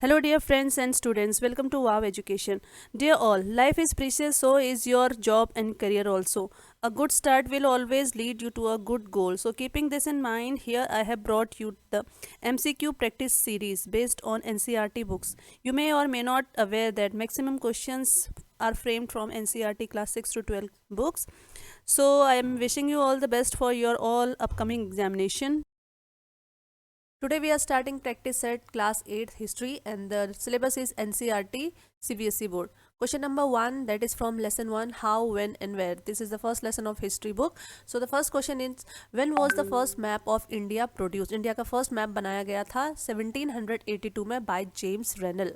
Hello, dear friends and students. Welcome to WOW Education. Dear all, life is precious, so is your job and career also. A good start will always lead you to a good goal. So, keeping this in mind, here I have brought you the MCQ practice series based on NCRT books. You may or may not aware that maximum questions are framed from NCRT class 6 to 12 books. So, I am wishing you all the best for your all upcoming examination. Today we are starting practice set class 8th history and the syllabus is NCRT CBSE board. Question number 1, that is from lesson 1, how, when and where. This is the first lesson of history book. So the first question is, when was the first map of India produced? India का first map बनाया गया था 1782 में by James Rennell.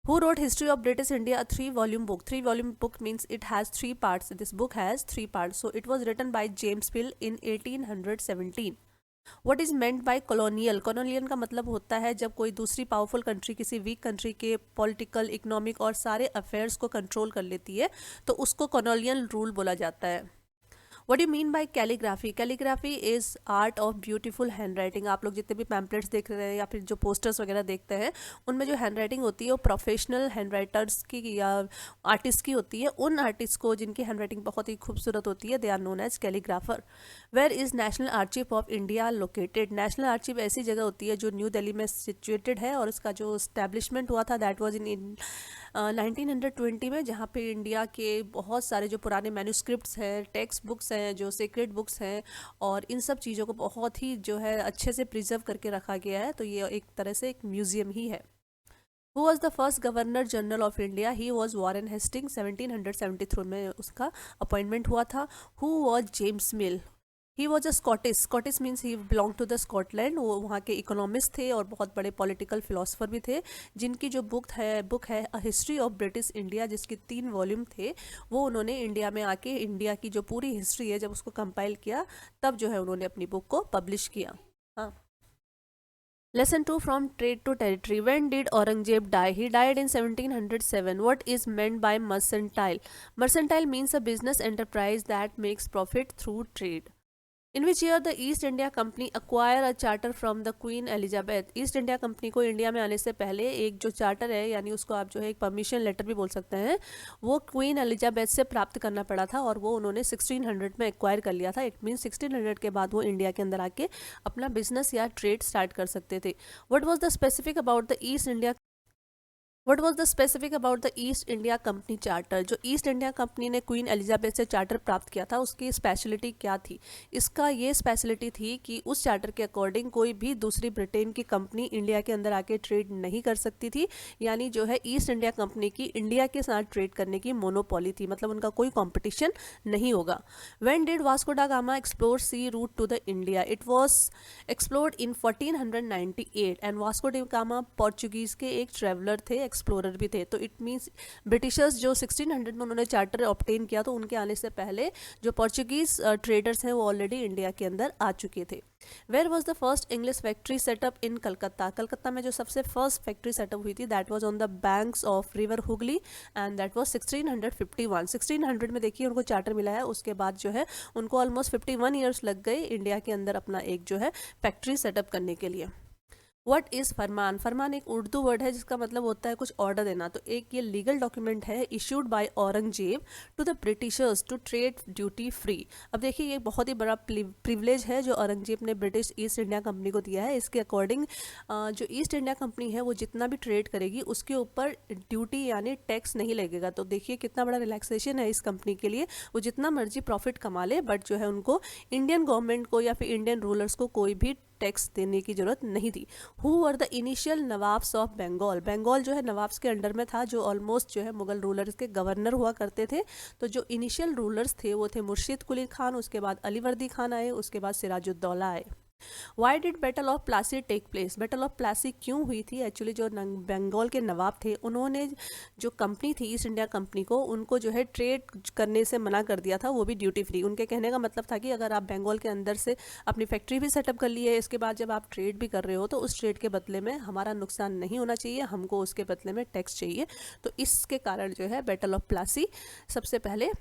Who wrote History of British India, a 3-volume book? 3-volume book means it has 3 parts. This book has 3 parts. So it was written by James Pill in 1817. What is meant by colonial? Colonial का मतलब होता है जब कोई दूसरी powerful country किसी week country के political, economic और सारे अफेयर्स को कंट्रोल कर लेती है तो उसको कॉलोनियल रूल बोला जाता है. What you mean by calligraphy? Calligraphy is art of beautiful hand writing. आप लोग जितने भी पैम्पलेट्स देख रहे हैं या फिर जो पोस्टर्स वगैरह देखते हैं उनमें जो हैंड राइटिंग होती है वो प्रोफेशनल हैंड राइटर्स की या आर्टिस्ट की होती है. उन आर्टिस्ट को जिनकी हैंड राइटिंग बहुत ही खूबसूरत होती है they are known as calligrapher. Where is National Archive of India located? National Archive ऐसी जगह होती है जो न्यू दिल्ली में सिचुएटेड है और उसका जो स्टैब्लिशमेंट हुआ था दैट वाज इन 1920 में, जहाँ पे इंडिया के बहुत सारे जो पुराने मैन्यूस्क्रिप्ट्स हैं, टेक्स्ट बुक्स हैं, जो सीक्रेट बुक्स हैं और इन सब चीज़ों को बहुत ही जो है अच्छे से प्रिजर्व करके रखा गया है. तो ये एक तरह से एक म्यूजियम ही है. Who was the first governor general of India? He was Warren Hasting. 1773 में उसका अपॉइंटमेंट हुआ था. Who was James Mill? He was a Scottish means he belong to the Scotland. वो वहाँ के इकोनॉमिस्ट थे और बहुत बड़े पॉलिटिकल फिलोसफर भी थे, जिनकी जो बुक है a history of British India, जिसके 3 वॉल्यूम थे, वो उन्होंने इंडिया में आके इंडिया की जो पूरी हिस्ट्री है जब उसको कंपाइल किया तब जो है उन्होंने अपनी बुक को पब्लिश किया. हाँ. Lesson 2 from trade to territory. When did Aurangzeb die? He died in 1707. What is meant by mercantile? Mercantile means a business enterprise that makes profit through trade. In which year the East India Company acquire a charter from the Queen Elizabeth? East India Company को India में आने से पहले एक जो charter है, यानी उसको आप जो है एक परमिशन लेटर भी बोल सकते हैं, वो क्वीन एलिजाबेथ से प्राप्त करना पड़ा था और वो उन्होंने 1600 में एक्वायर कर लिया था. इट मीन 1600 के बाद वो इंडिया के अंदर आके अपना बिजनेस या ट्रेड स्टार्ट कर सकते थे. What was the specific about the East India what was the specific about the East India company charter? जो ईस्ट इंडिया कंपनी ने क्वीन एलिजाबेथ से चार्टर प्राप्त किया था उसकी स्पेशलिटी क्या थी? इसका ये स्पेशलिटी थी कि उस चार्टर के अकॉर्डिंग कोई भी दूसरी ब्रिटेन की कंपनी इंडिया के अंदर आके ट्रेड नहीं कर सकती थी. यानी जो है ईस्ट इंडिया कंपनी की इंडिया के साथ ट्रेड करने की मोनोपोली थी, मतलब उनका कोई कॉम्पिटिशन नहीं होगा. When did Vasco da Gama explore sea route to the India? It was explored in 1498 and Vasco da Gama Portuguese के एक ट्रेवलर थे, एक्सप्लोरर भी थे. तो इट मीन्स ब्रिटिशर्स जो 1600 में उन्होंने चार्टर ऑब्टेन किया तो उनके आने से पहले जो पोर्चुगीज़ ट्रेडर्स हैं वो ऑलरेडी इंडिया के अंदर आ चुके थे. Where was the first English factory setup in Calcutta? Calcutta में जो सबसे फर्स्ट फैक्ट्री सेटअप हुई थी that was on the banks of river Hooghly and that was 1651. 1600 में देखिए उनको चार्टर मिला है, उसके बाद जो है उनको ऑलमोस्ट 51 ईयर्स लग गए इंडिया के अंदर अपना एक जो है फैक्ट्री सेटअप करने के लिए. वट इज़ फरमान? फरमान एक उर्दू वर्ड है जिसका मतलब होता है कुछ ऑर्डर देना. तो एक ये लीगल डॉक्यूमेंट है issued by Aurangzeb to the Britishers to trade duty free. अब देखिए ये बहुत ही बड़ा प्रिविलेज है जो औरंगजेब ने ब्रिटिश ईस्ट इंडिया कंपनी को दिया है. इसके अकॉर्डिंग जो ईस्ट इंडिया कंपनी है वो जितना भी ट्रेड करेगी उसके ऊपर ड्यूटी यानी टैक्स नहीं लगेगा. तो देखिए कितना बड़ा रिलैक्सेशन है इस कंपनी के लिए. वो जितना मर्जी प्रॉफिट कमा ले बट जो है उनको इंडियन गवर्नमेंट को या फिर इंडियन रूलर्स को कोई भी टैक्स देने की जरूरत नहीं थी. Who were the initial nawabs of Bengal? Bengal जो है नवाब्स के अंडर में था जो ऑलमोस्ट जो है मुगल रूलर्स के गवर्नर हुआ करते थे. तो जो इनिशियल रूलर्स थे वो थे मुर्शिद कुली खान, उसके बाद अलीवर्दी खान आए, उसके बाद सिराजुद्दौला आए. Why did battle of Plassey take place? Battle of Plassey क्यों हुई थी? एक्चुअली जो बंगाल के नवाब थे उन्होंने जो कंपनी थी ईस्ट इंडिया कंपनी को, उनको जो है ट्रेड करने से मना कर दिया था, वो भी ड्यूटी फ्री. उनके कहने का मतलब था कि अगर आप बंगाल के अंदर से अपनी फैक्ट्री भी सेटअप कर ली है, इसके बाद जब आप ट्रेड भी कर रहे हो तो उस ट्रेड के बदले में हमारा नुकसान नहीं होना चाहिए, हमको उसके बदले में टैक्स चाहिए. तो इसके कारण जो है बैटल ऑफ प्लासी सबसे पहले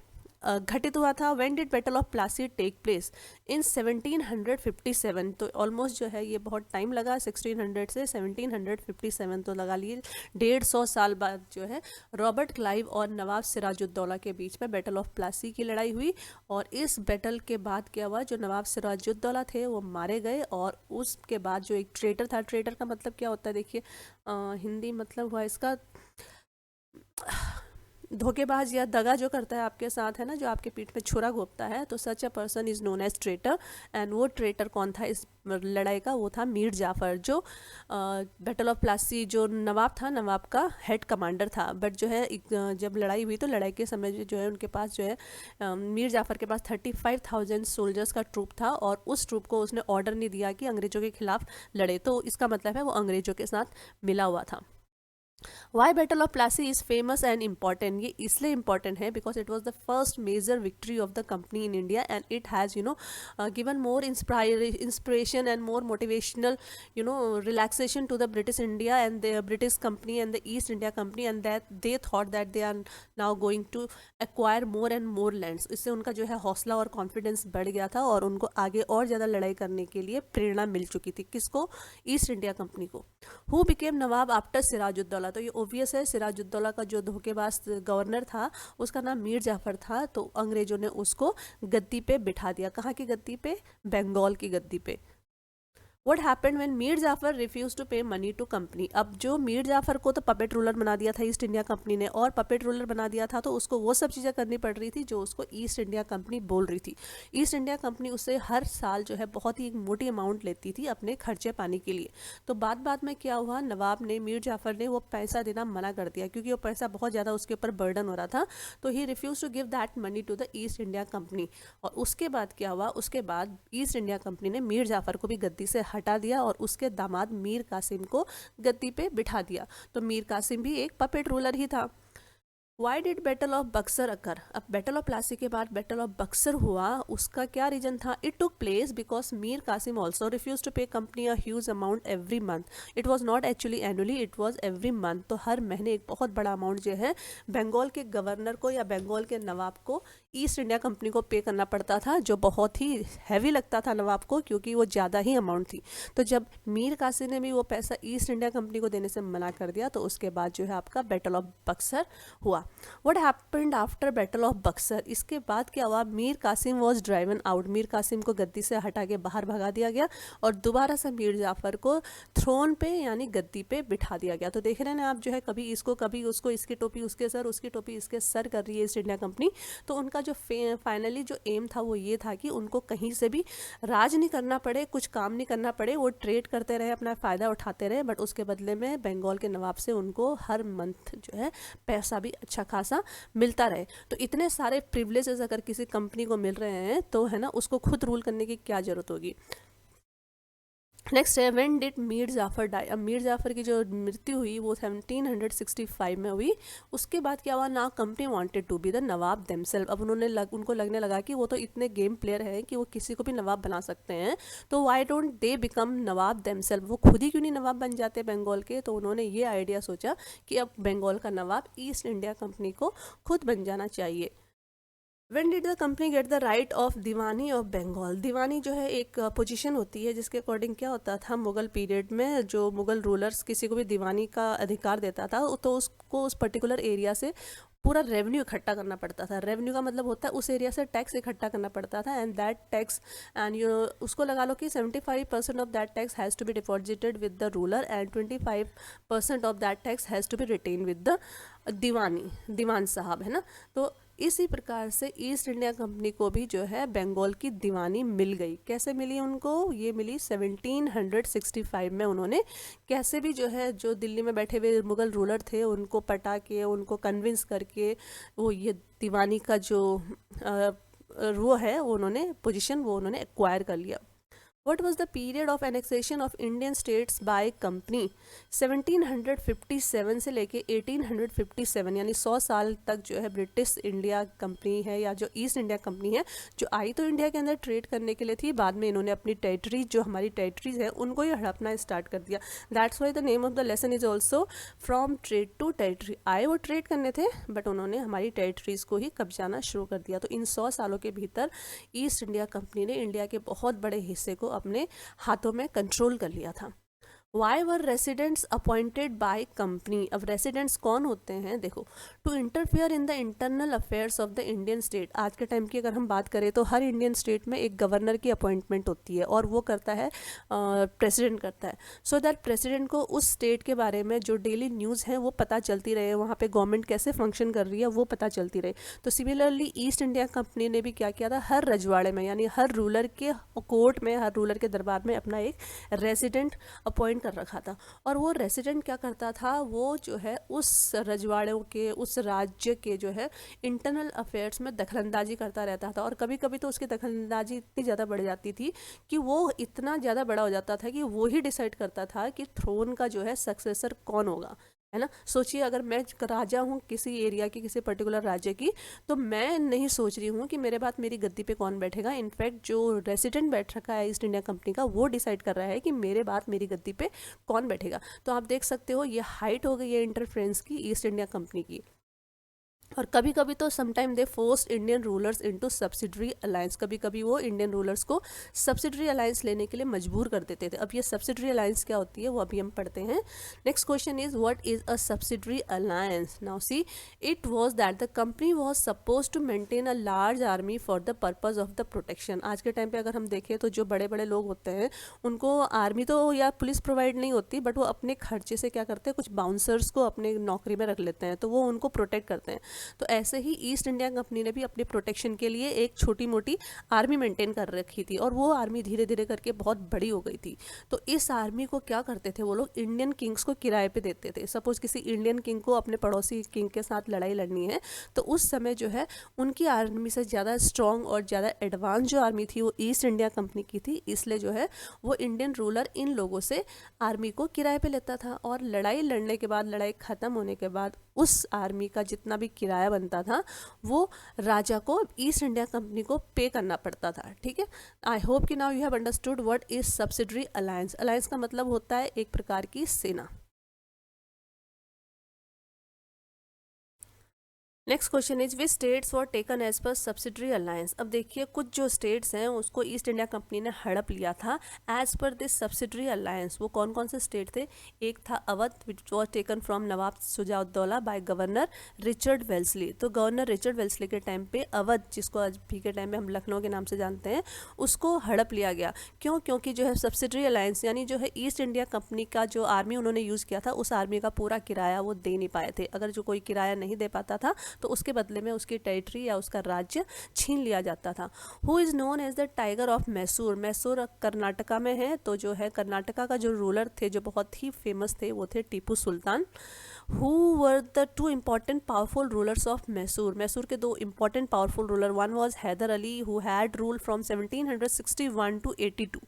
घटित हुआ था? When did battle of Plassey take place? In 1757। तो ऑलमोस्ट जो है ये बहुत टाइम लगा, 1600 से 1757, तो लगा लिए 150 साल बाद जो है रॉबर्ट क्लाइव और नवाब सिराजुद्दौला के बीच में बैटल ऑफ प्लासी की लड़ाई हुई। और इस बैटल के बाद क्या हुआ, जो नवाब सिराजुद्दौला थे वो मारे गए, और उसके बाद जो एक ट्रेटर था, ट्रेटर का मतलब क्या होता है देखिए, हिंदी मतलब हुआ इसका धोखेबाज या दगा जो करता है आपके साथ, है ना, जो आपके पीठ में छुरा घोंपता है, तो such a person is known as traitor. And वो ट्रेटर कौन था इस लड़ाई का? वो था मीर जाफ़र, जो बैटल ऑफ प्लासी, जो नवाब था, नवाब का हेड कमांडर था। बट जो है जब लड़ाई हुई तो लड़ाई के समय जो है उनके पास जो है मीर जाफ़र के पास 35,000 सोल्जर्स का ट्रूप था, और उस ट्रूप को उसने ऑर्डर नहीं दिया कि अंग्रेज़ों के खिलाफ लड़े, तो इसका मतलब है वो अंग्रेज़ों के साथ मिला हुआ था। Why battle of Plassey is famous and important? ये इसलिए इम्पॉर्टेंट है because it was the first major victory of the company in India, and it has given more inspiration and more motivational relaxation to the British India and the British company and the East India Company, and that they thought that they are now going to acquire more and more lands. इससे उनका जो है हौसला और confidence बढ़ गया था, और उनको आगे और ज़्यादा लड़ाई करने के लिए प्रेरणा मिल चुकी थी। किसको? ईस्ट इंडिया कंपनी को। Who became nawab after Sirajuddaula? तो ये ओबियस है, सिराजुद्दौला का जो धोखेबाज गवर्नर था उसका नाम मीर जाफ़र था, तो अंग्रेजों ने उसको गद्दी पे बिठा दिया। कहाँ की गद्दी पे? बंगाल की गद्दी पे। What happened when Mir Jafar refused to pay money to company? अब जो मीर जाफ़र को तो पपेट रूलर बना दिया था ईस्ट इंडिया कंपनी ने, और पपेट रूलर बना दिया था तो उसको वो सब चीज़ें करनी पड़ रही थी जो उसको ईस्ट इंडिया कंपनी बोल रही थी। ईस्ट इंडिया कंपनी उससे हर साल जो है बहुत ही एक मोटी अमाउंट लेती थी अपने खर्चे पाने के लिए। तो बाद में क्या हुआ, नवाब ने, मीर जाफ़र ने वो पैसा देना मना कर दिया, क्योंकि वो पैसा बहुत ज़्यादा उसके ऊपर बर्डन हो रहा था, तो he refuse to give that money to the East India Company. और उसके बाद क्या हुआ, उसके बाद ईस्ट इंडिया कंपनी ने मीर जाफ़र को भी गद्दी से हटा दिया और उसके दामाद मीर कासिम को गद्दी पे बिठा दिया। तो मीर कासिम भी एक पपेट रूलर ही था। Why did battle of Buxar occur? अब बैटल ऑफ प्लासी के बाद बैटल ऑफ बक्सर हुआ, उसका क्या रीजन था? It took place because Mir Qasim also refuse to pay company a huge amount every month. It was not actually annually, it was every month. तो हर महीने एक बहुत बड़ा अमाउंट जो है बंगाल के गवर्नर को या बंगाल के नवाब को ईस्ट इंडिया कंपनी को पे करना पड़ता था, जो बहुत ही हैवी लगता था नवाब को, क्योंकि वो ज़्यादा ही अमाउंट थी। तो जब मीर कासिम ने भी वो पैसा ईस्ट इंडिया कंपनी को देने से मना कर दिया, तो उसके बाद जो है आपका बैटल ऑफ बक्सर हुआ। What happened after battle of Buxar? इसके बाद क्या हुआ, Mir Qasim was driven out. Mir Qasim को गद्दी से हटा के बाहर भगा दिया गया, और दोबारा से मीर जाफ़र को थ्रोन पे यानी गद्दी पे बिठा दिया गया। तो देख रहे हैं ना आप, जो है कभी इसको कभी उसको, इसकी टोपी उसके सर, उसकी टोपी इसके सर कर रही है ईस्ट इंडिया कंपनी। तो उनका जो फाइनली जो एम था वो ये था कि उनको कहीं से भी राज नहीं करना पड़े, कुछ काम नहीं करना पड़े, वो ट्रेड करते रहे, अपना फ़ायदा उठाते रहे, बट उसके बदले में बंगाल के नवाब से उनको हर मंथ जो है पैसा भी अच्छा खासा मिलता रहे। तो इतने सारे प्रिविलेजेस अगर किसी कंपनी को मिल रहे हैं तो है ना, उसको खुद रूल करने की क्या ज़रूरत होगी। नेक्स्ट है, when did Mir Jafar die? अब मीर जाफ़र की जो मृत्यु हुई वो 1765 में हुई। उसके बाद क्या हुआ, ना company wanted to be the nawab themselves. अब उनको लगने लगा कि वो तो इतने गेम प्लेयर हैं कि वो किसी को भी नवाब बना सकते हैं, तो why don't they become nawab themselves? वो खुद ही क्यों नहीं नवाब बन जाते बंगाल के? तो उन्होंने ये आइडिया सोचा कि अब बंगाल का नवाब ईस्ट इंडिया कंपनी को खुद बन जाना चाहिए। When did the company get the right of diwani of Bengal? Diwani जो है एक पोजीशन होती है जिसके अकॉर्डिंग क्या होता था, मुगल पीरियड में जो मुगल रूलर्स किसी को भी दीवानी का अधिकार देता था, तो उसको उस पर्टिकुलर एरिया से पूरा रेवेन्यू इकट्ठा करना पड़ता था। रेवेन्यू का मतलब होता है उस एरिया से टैक्स इकट्ठा करना पड़ता था, एंड दैट टैक्स, एंड उसको लगा लो कि 75% of that tax has to be deposited with the ruler, and 25% of that tax has to be retain with the diwan sahab, है ना। तो इसी प्रकार से ईस्ट इंडिया कंपनी को भी जो है बंगाल की दीवानी मिल गई। कैसे मिली उनको? ये मिली 1765 में। उन्होंने कैसे भी जो है, जो दिल्ली में बैठे हुए मुगल रूलर थे उनको पटा के, उनको कन्विंस करके वो ये दीवानी का जो वो है, उन्होंने पोजीशन वो उन्होंने एक्वायर कर लिया। What was the period of annexation of Indian states by company? 1757 से लेके 1857, यानी 100 साल तक जो है ब्रिटिश इंडिया कंपनी है या जो ईस्ट इंडिया कंपनी है, जो आई तो इंडिया के अंदर ट्रेड करने के लिए थी, बाद में इन्होंने अपनी टेरिटरीज, जो हमारी टेरिटरीज है, उनको ये हड़पना स्टार्ट कर दिया. That's why the name of the lesson is also from trade to territory. आए वो ट्रेड करने थे, बट उन्होंने हमारी टेरिटरीज को ही कब्जाना शुरू कर दिया. तो इन 100 सालों के भीतर ईस्ट इंडिया कंपनी ने इंडिया के बहुत बड़े हिस्से को अपने हाथों में कंट्रोल कर लिया था. Why were residents appointed by company? अब रेसिडेंट्स कौन होते हैं? देखो, to interfere in the internal affairs of the Indian state. आज के टाइम की अगर हम बात करें तो हर इंडियन स्टेट में एक गवर्नर की अपॉइंटमेंट होती है और वो करता है प्रेसिडेंट करता है, सो दैट प्रेसिडेंट को उस स्टेट के बारे में जो डेली न्यूज़ हैं वो पता चलती रहे, वहाँ पे गवर्नमेंट कैसे फंक्शन कर रही है वो पता चलती रहे. तो सिमिलरली ईस्ट इंडिया कंपनी ने भी क्या किया था, हर रजवाड़े में यानी हर रूलर के कोर्ट में, हर रूलर के दरबार में अपना एक रेसिडेंट अपॉइंट कर रखा था. और वो रेसिडेंट क्या करता था, वो जो है उस रजवाड़ों के, उस राज्य के जो है इंटरनल अफेयर्स में दखलंदाजी करता रहता था. और कभी कभी तो उसकी दखलंदाजी इतनी ज़्यादा बढ़ जाती थी कि वो इतना ज़्यादा बड़ा हो जाता था कि वो ही डिसाइड करता था कि थ्रोन का जो है सक्सेसर कौन होगा, है ना. सोचिए, अगर मैं राजा हूँ किसी एरिया की, किसी पर्टिकुलर राज्य की, तो मैं नहीं सोच रही हूँ कि मेरे बाद मेरी गद्दी पे कौन बैठेगा. इनफैक्ट जो रेसिडेंट बैठ रखा है ईस्ट इंडिया कंपनी का, वो डिसाइड कर रहा है कि मेरे बाद मेरी गद्दी पे कौन बैठेगा. तो आप देख सकते हो ये हाइट हो गई है इंटरफ्रेंस की ईस्ट इंडिया कंपनी की. और कभी कभी तो sometime they forced Indian rulers into subsidiary alliance. कभी कभी वो इंडियन रूलर्स को सब्सिडरी अलायंस लेने के लिए मजबूर कर देते थे. अब ये सब्सिडरी अलायंस क्या होती है वो अभी हम पढ़ते हैं. Next question is what is a subsidiary alliance? Now see, it was that the company was suppose to maintain a large army for the purpose of the protection. आज के टाइम पे अगर हम देखें तो जो बड़े बड़े लोग होते हैं उनको आर्मी तो या पुलिस प्रोवाइड नहीं होती, बट वो अपने खर्चे से क्या करते हैं, कुछ बाउंसर्स को अपने नौकरी में रख लेते हैं, तो वो उनको प्रोटेक्ट करते हैं. तो ऐसे ही ईस्ट इंडिया कंपनी ने भी अपने प्रोटेक्शन के लिए एक छोटी मोटी आर्मी मेंटेन कर रखी थी, और वो आर्मी धीरे धीरे करके बहुत बड़ी हो गई थी. तो इस आर्मी को क्या करते थे वो लोग, इंडियन किंग्स को किराए पे देते थे. सपोज किसी इंडियन किंग को अपने पड़ोसी किंग के साथ लड़ाई लड़नी है, तो उस समय जो है उनकी आर्मी से ज़्यादा स्ट्रॉन्ग और ज़्यादा एडवांस जो आर्मी थी वो ईस्ट इंडिया कंपनी की थी. इसलिए जो है वो इंडियन रूलर इन लोगों से आर्मी को किराए पे लेता था, और लड़ाई लड़ने के बाद, लड़ाई ख़त्म होने के बाद, उस आर्मी का जितना भी किराया बनता था वो राजा को, ईस्ट इंडिया कंपनी को पे करना पड़ता था. ठीक है. आई होप कि now you have understood what is subsidiary alliance. Alliance का मतलब होता है एक प्रकार की सेना. Next question is which states were taken as per subsidiary alliance. अब देखिए, कुछ जो स्टेट्स हैं उसको ईस्ट इंडिया कंपनी ने हड़प लिया था as per this subsidiary alliance. वो कौन कौन से स्टेट थे? एक था Awadh, which was taken from nawab Shujauddaula by governor Richard Wellesley. तो गवर्नर रिचर्ड वेल्सली के टाइम पे अवध, जिसको आज भी के टाइम में हम लखनऊ के नाम से जानते हैं, उसको हड़प लिया गया. क्यों? क्योंकि जो है सब्सिडरी अलायंस यानी जो है ईस्ट इंडिया कंपनी का जो आर्मी उन्होंने यूज़ किया था, उस आर्मी का पूरा किराया वो दे नहीं पाए थे. अगर जो कोई किराया नहीं दे पाता था तो उसके बदले में उसकी टेरिटरी या उसका राज्य छीन लिया जाता था. Who is known as the tiger of Mysore. Mysore Karnataka में है. तो जो है कर्नाटका का जो रूलर थे, जो बहुत ही फेमस थे, वो थे Tipu Sultan. Who were the two important powerful rulers of Mysore. Mysore के दो important powerful ruler, one was Haider Ali who had rule from 1761 to 82,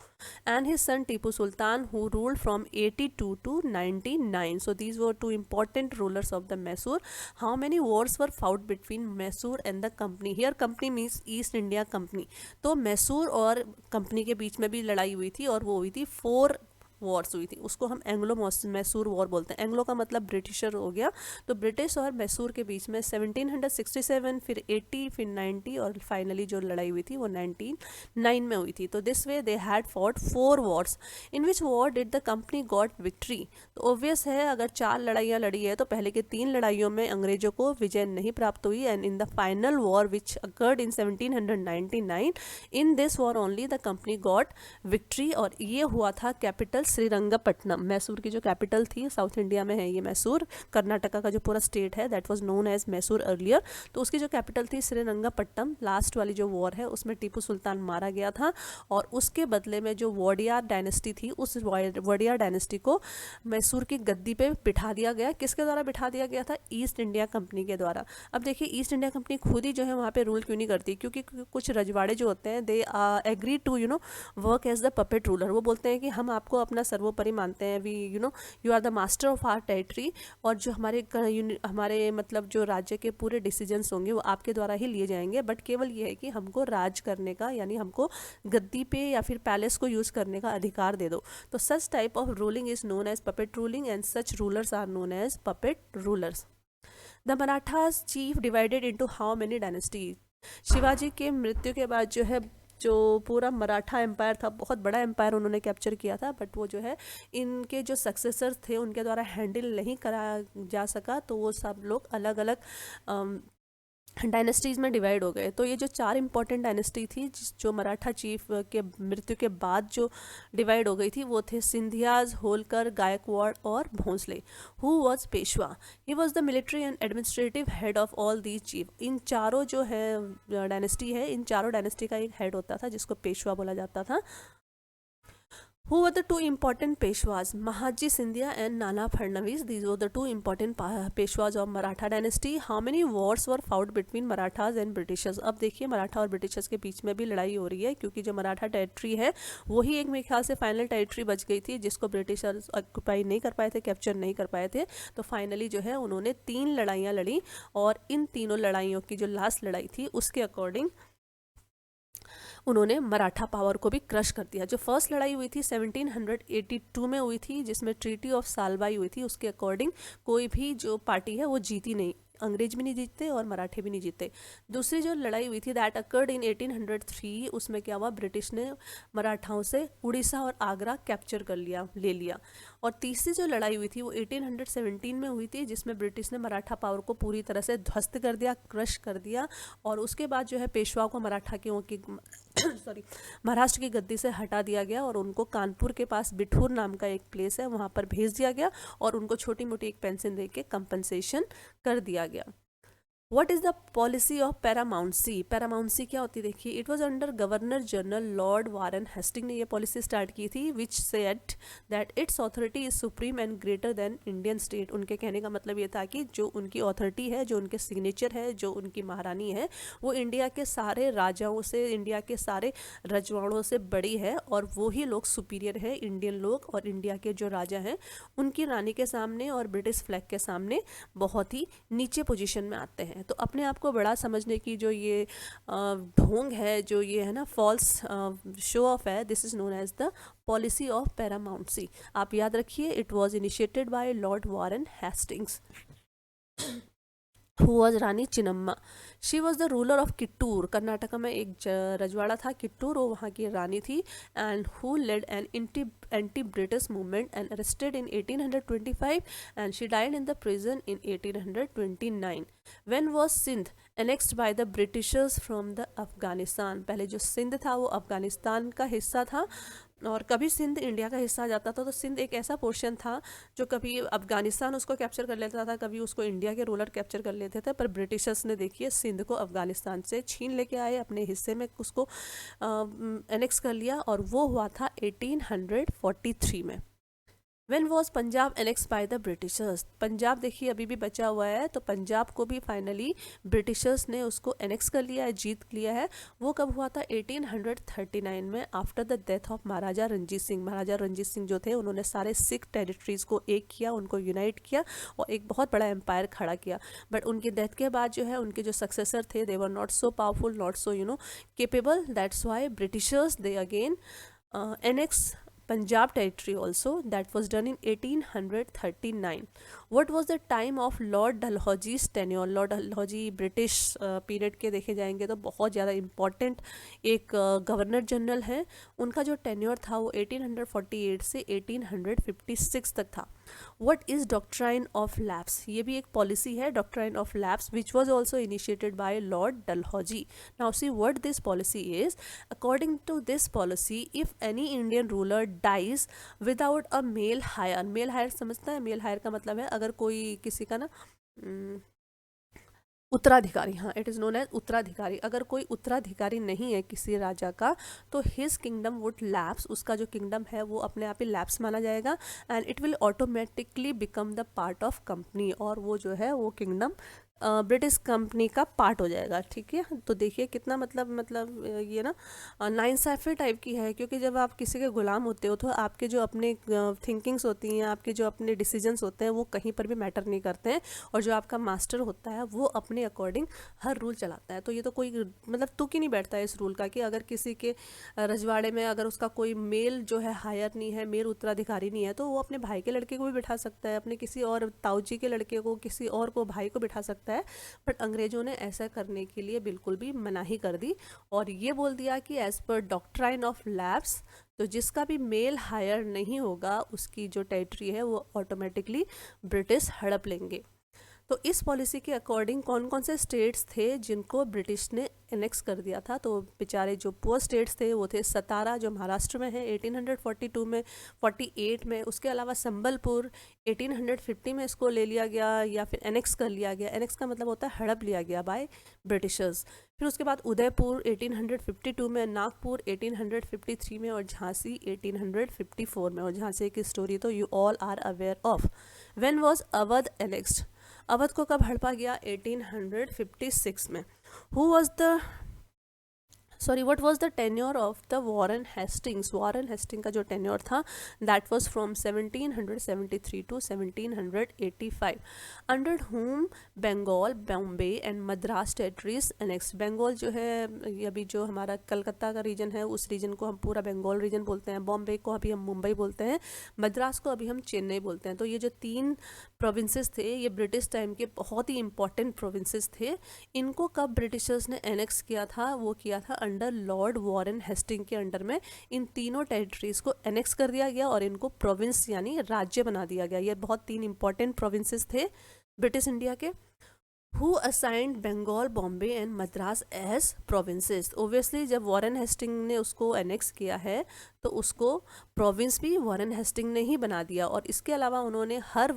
and his son Tipu Sultan who ruled from 82 to 99. So these were two important rulers of the Mysore. How many wars were fought between Mysore and the company? Here company means East India Company. तो मैसूर और company के बीच में भी लड़ाई हुई थी, और वो हुई थी 4 वॉर्स हुई थी. उसको हम एंग्लो मैसूर वॉर बोलते हैं. एंग्लो का मतलब ब्रिटिशर हो गया. तो ब्रिटिश और मैसूर के बीच में 1767, फिर 80, फिर 90, और फाइनली जो लड़ाई हुई थी वो 1909 में हुई थी. तो this way they had fought 4 Wars. In which war did the company got victory. तो ऑब्वियस है, अगर 4 लड़ाइयाँ लड़ी है तो पहले के 3 लड़ाइयों में अंग्रेजों को विजय नहीं प्राप्त हुई. And in the final war which occurred in 1799, in this war only the company got victory. और ये हुआ था कैपिटल श्रीरंगपट्टनम, मैसूर की जो कैपिटल थी, साउथ इंडिया में है ये मैसूर, कर्नाटका का जो पूरा स्टेट है that was known as Mysore earlier, तो उसकी जो कैपिटल थी श्रीरंगपट्टनम। लास्ट वाली जो वॉर है उसमें टीपू सुल्तान मारा गया था और उसके बदले में जो वोडियार डायनेस्टी थी, उस वोडियार डायनेस्टी को मैसूर की गद्दी पे बिठा दिया गया। किसके द्वारा बिठा दिया गया था? ईस्ट इंडिया कंपनी के द्वारा। अब देखिए ईस्ट इंडिया कंपनी खुद ही जो है वहाँ पे रूल क्यों नहीं करती? क्योंकि कुछ रजवाड़े जो होते हैं they agree to work as the puppet ruler. वो बोलते हैं कि हम आपको अपना सर्वोपरि मानते हैं, we you are the master of our territory, और जो हमारे मतलब जो राज्य के पूरे डिसीजंस होंगे वो आपके द्वारा ही लिए जाएंगे, बट केवल ये है कि हमको राज करने का, यानी हमको गद्दी पे या फिर पैलेस को यूज़ करने का अधिकार दे दो। तो such type of ruling is known as puppet ruling and such rulers are known as puppet rulers. The Marathas chief divided into how many dynasty? Shivaji के मृत्यु के बाद जो है जो पूरा मराठा एम्पायर था, बहुत बड़ा एम्पायर उन्होंने कैप्चर किया था, बट वो जो है इनके जो सक्सेसर्स थे उनके द्वारा हैंडल नहीं करा जा सका, तो वो सब लोग अलग अलग डायनेस्टीज में डिवाइड हो गए। तो ये जो 4 इंपॉर्टेंट डायनेस्टी थी जो मराठा चीफ के मृत्यु के बाद जो डिवाइड हो गई थी वो थे सिंधियाज, होलकर, गायकवाड़ और Bhonsle. Who was Peshwa? He was the military and administrative head of all these chief. इन चारों जो है डायनेस्टी है, इन चारों डायनेस्टी का एक हेड होता था जिसको पेशवा बोला जाता था। Who were the two important Peshwas? Mahaji Scindia and Nana Fadnavis. These were the two important Peshwas of Maratha dynasty. How many wars were fought between Marathas and Britishers? अब देखिए मराठा और ब्रिटिशर्स के बीच में भी लड़ाई हो रही है, क्योंकि जो मराठा टेरिटरी है वही एक मेरे ख्याल से फाइनल टेरिटरी बच गई थी जिसको ब्रिटिशर्स ऑक्यूपाई नहीं कर पाए थे, कैप्चर नहीं कर पाए थे। तो फाइनली जो है उन्होंने 3 लड़ाइयाँ लड़ी और इन तीनों लड़ाइयों की जो लास्ट लड़ाई थी उसके अकॉर्डिंग उन्होंने मराठा पावर को भी क्रश कर दिया। जो फर्स्ट लड़ाई हुई थी 1782 में हुई थी, जिसमें ट्रीटी ऑफ सालबाई हुई थी, उसके अकॉर्डिंग कोई भी जो पार्टी है वो जीती नहीं, अंग्रेज भी नहीं जीतते और मराठे भी नहीं जीते। दूसरी जो लड़ाई हुई थी दैट अकर्ड इन 1803, उसमें क्या हुआ, ब्रिटिश ने मराठाओं से उड़ीसा और आगरा कैप्चर कर लिया, ले लिया। और तीसरी जो लड़ाई हुई थी वो 1817 में हुई थी, जिसमें ब्रिटिश ने मराठा पावर को पूरी तरह से ध्वस्त कर दिया, क्रश कर दिया। और उसके बाद जो है पेशवा को मराठा की सॉरी महाराष्ट्र की गद्दी से हटा दिया गया और उनको कानपुर के पास बिठूर नाम का एक प्लेस है वहाँ पर भेज दिया गया और उनको छोटी मोटी एक पेंशन दे के कंपनसेशन कर दिया गया। What is the policy of paramountcy? Paramountcy क्या होती है? देखिए, it was under governor general Lord Warren Hasting ने ये पॉलिसी स्टार्ट की थी, which said that its authority is supreme and greater than Indian state. उनके कहने का मतलब ये था कि जो उनकी ऑथोरिटी है, जो उनके सिग्नेचर है, जो उनकी महारानी है, वो इंडिया के सारे राजाओं से, इंडिया के सारे रजवाड़ों से बड़ी है और वो ही लोग सुपीरियर है, इंडियन लोग, और इंडिया के जो राजा हैं उनकी रानी के सामने और ब्रिटिश फ्लैग के सामने बहुत ही नीचे पोजीशन में आते हैं। तो अपने आप को बड़ा समझने की जो ये ढोंग है, जो ये है ना फॉल्स शो ऑफ है, this is known as the policy of paramountcy. आप याद रखिए, it was initiated by Lord Warren Hastings who was Rani Chinnamma. She was the ruler of Kittur. Karnataka में एक रजवाड़ा था किट्टूर, वो वहाँ की रानी थी। And who led an anti British movement and arrested in 1825 and she died in the prison in 1829। When was Sindh annexed by the Britishers from the Afghanistan. पहले जो सिंध था वो अफगानिस्तान का हिस्सा था और कभी सिंध इंडिया का हिस्सा आ जाता था, तो सिंध एक ऐसा पोर्शन था जो कभी अफगानिस्तान उसको कैप्चर कर लेता था, कभी उसको इंडिया के रूलर कैप्चर कर लेते थे। पर ब्रिटिशर्स ने देखिए सिंध को अफगानिस्तान से छीन लेके आए, अपने हिस्से में उसको एनेक्स कर लिया और वो हुआ था 1843 में। When was Punjab annex bye the Britishers? Punjab देखिए अभी भी बचा हुआ है, तो पंजाब को भी फाइनली ब्रिटिशर्स ने उसको एनेक्स कर लिया है, जीत लिया है। वो कब हुआ था? 1839 में, आफ्टर द डेथ ऑफ महाराजा रणजीत सिंह। महाराजा रणजीत सिंह जो थे उन्होंने सारे सिख टेरिटरीज को एक किया, उनको यूनाइट किया और एक बहुत बड़ा एम्पायर खड़ा किया। बट उनकी डेथ के बाद जो है उनके जो सक्सेसर थे they were not so powerful, not so capable, that's why Britishers they again annex Punjab territory also, that was done in 1839. What was the time of Lord Dalhousie's tenure? Lord Dalhousie British period के देखे जाएंगे तो बहुत ज़्यादा important एक governor general हैं। उनका जो टेन्योर था वो 1848 से 1856 तक था। What is doctrine of lapse? ये भी एक पॉलिसी है, doctrine of lapse, which was also initiated by Lord Dalhousie. Now see what this policy is. According to this policy, if any Indian ruler dies without a male heir. Male heir समझता है? Mail higher का मतलब है अगर कोई किसी का ना उत्तराधिकारी, हाँ, इट इज़ नोन एज उत्तराधिकारी। अगर कोई उत्तराधिकारी नहीं है किसी राजा का तो हिज किंगडम वुड लैप्स, उसका जो किंगडम है वो अपने आप ही लैप्स माना जाएगा, and it will automatically become the part of company, और वो जो है वो किंगडम ब्रिटिश कंपनी का पार्ट हो जाएगा। ठीक है, तो देखिए कितना मतलब ये ना नाइंसाफ़ी टाइप की है, क्योंकि जब आप किसी के गुलाम होते हो तो आपके जो अपने थिंकिंग्स होती हैं, आपके जो अपने डिसीजंस होते हैं वो कहीं पर भी मैटर नहीं करते हैं, और जो आपका मास्टर होता है वो अपने अकॉर्डिंग हर रूल चलाता है। तो ये तो कोई मतलब तुक ही नहीं बैठता है इस रूल का कि अगर किसी के रजवाड़े में अगर उसका कोई मेल जो है हायर नहीं है, मेल उत्तराधिकारी नहीं है, तो वो अपने भाई के लड़के को भी बिठा सकता है, अपने किसी और ताऊजी के लड़के को, किसी और को, भाई को बिठा सकता है। बट अंग्रेजों ने ऐसा करने के लिए बिल्कुल भी मनाही कर दी, और ये बोल दिया कि as per doctrine of lapse, तो जिसका भी मेल हायर नहीं होगा उसकी जो टेरिटरी है वो ऑटोमेटिकली ब्रिटिश हड़प लेंगे। तो इस पॉलिसी के अकॉर्डिंग कौन कौन से स्टेट्स थे जिनको ब्रिटिश ने एनेक्स कर दिया था? तो बेचारे जो पुअर स्टेट्स थे वो थे सतारा जो महाराष्ट्र में है 1842 में 48 में, उसके अलावा संबलपुर 1850 में इसको ले लिया गया या फिर एनेक्स कर लिया गया। एनेक्स का मतलब होता है हड़प लिया गया बाय ब्रिटिशर्स। फिर उसके बाद उदयपुर 1852 में, नागपुर 1853 में, और झांसी 1854 में। और झांसी की स्टोरी तो you all are aware of. When was Awadh annexed? Awadh को कब हड़पा गया? 1856 में। Who was the what was the tenure of the Warren Hastings? Warren Hasting का जो टेन्योर था that was from 1773 to 1785, under whom Bengal, Bombay and Madras territories annex. Bengal जो है ये अभी जो हमारा कलकत्ता का रीजन है उस रीजन को हम पूरा बंगाल रीजन बोलते हैं, बॉम्बे को अभी हम मुंबई बोलते हैं, मद्रास को अभी हम चेन्नई बोलते हैं। तो ये जो 3 प्रोविंसेस थे ये ब्रिटिश टाइम के बहुत ही इंपॉर्टेंट प्रोविंसेस थे। इनको कब ब्रिटिशर्स ने एनेक्स किया था? वो किया था अंडर लॉर्ड वॉरेन हेस्टिंग के अंडर में इन तीनों टेरिटरीज को एनेक्स कर दिया गया और इनको प्रोविंस यानी राज्य बना दिया गया। ये बहुत 3 इंपॉर्टेंट प्रोविंसेस थे ब्रिटिश इंडिया के। Who assigned Bengal, Bombay and Madras as provinces? Obviously जब वॉरेन हेस्टिंग ने उसको एनेक्स किया है तो उसको प्रोविंस भी वॉरेन हेस्टिंग ने ही बना दिया, और इसके अलावा उन्होंने हर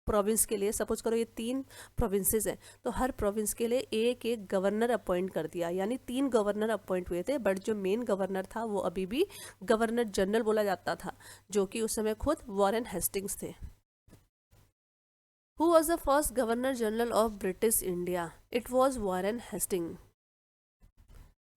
प्रोविंस के लिए, सपोज करो ये 3 प्रोविंसेस हैं तो हर प्रोविंस के लिए एक एक गवर्नर अपॉइंट कर दिया, यानी 3 गवर्नर अपॉइंट हुए थे। बट जो मेन गवर्नर था वो अभी भी गवर्नर जनरल बोला जाता था, जो कि उस समय खुद वॉरेन हेस्टिंग्स थे। Who was the first Governor General of British India? It was Warren Hastings.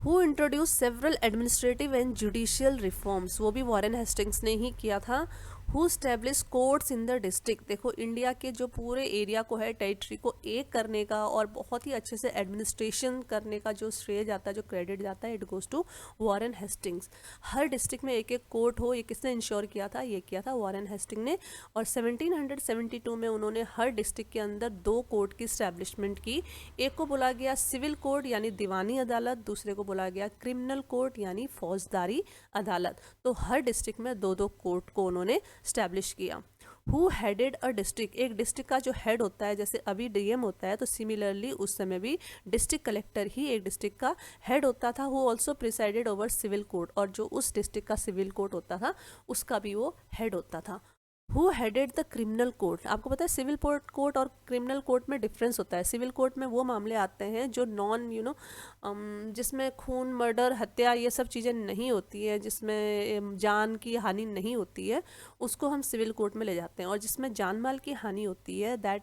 Who introduced several administrative and judicial reforms? वो भी वॉरेन हेस्टिंग्स ने ही किया था। Who establish courts in the district? देखो इंडिया के जो पूरे एरिया को है, टेरिटरी को एक करने का और बहुत ही अच्छे से एडमिनिस्ट्रेशन करने का जो श्रेय जाता है, जो क्रेडिट जाता है, it goes to Warren Hastings. हर डिस्ट्रिक्ट में एक एक कोर्ट हो, ये किसने इंश्योर किया था? ये किया था वॉरेन हेस्टिंग ने। और 1772 में उन्होंने हर डिस्ट्रिक्ट के अंदर 2 कोर्ट की स्टैब्लिशमेंट की। एक को बोला गया सिविल कोर्ट यानी दीवानी अदालत, दूसरे को बोला गया क्रिमिनल कोर्ट यानी फौजदारी अदालत। तो हर डिस्ट्रिक्ट में 2-2 कोर्ट को उन्होंने स्टैब्लिश किया। Who headed a district? एक डिस्ट्रिक्ट का जो हेड होता है, जैसे अभी डीएम होता है, तो सिमिलरली उस समय भी डिस्ट्रिक्ट कलेक्टर ही एक डिस्ट्रिक्ट का हेड होता था। Who also presided over civil court, और जो उस डिस्ट्रिक्ट का सिविल कोर्ट होता था उसका भी वो हेड होता था। Who headed the criminal court? आपको पता है सिविल कोर्ट और क्रिमिनल कोर्ट में डिफरेंस होता है। सिविल कोर्ट में वो मामले आते हैं जो नॉन जिसमें खून, मर्डर, हत्या ये सब चीज़ें नहीं होती है, जिसमें जान की हानि नहीं होती है, उसको हम सिविल कोर्ट में ले जाते हैं। और जिसमें जान माल की हानि होती है that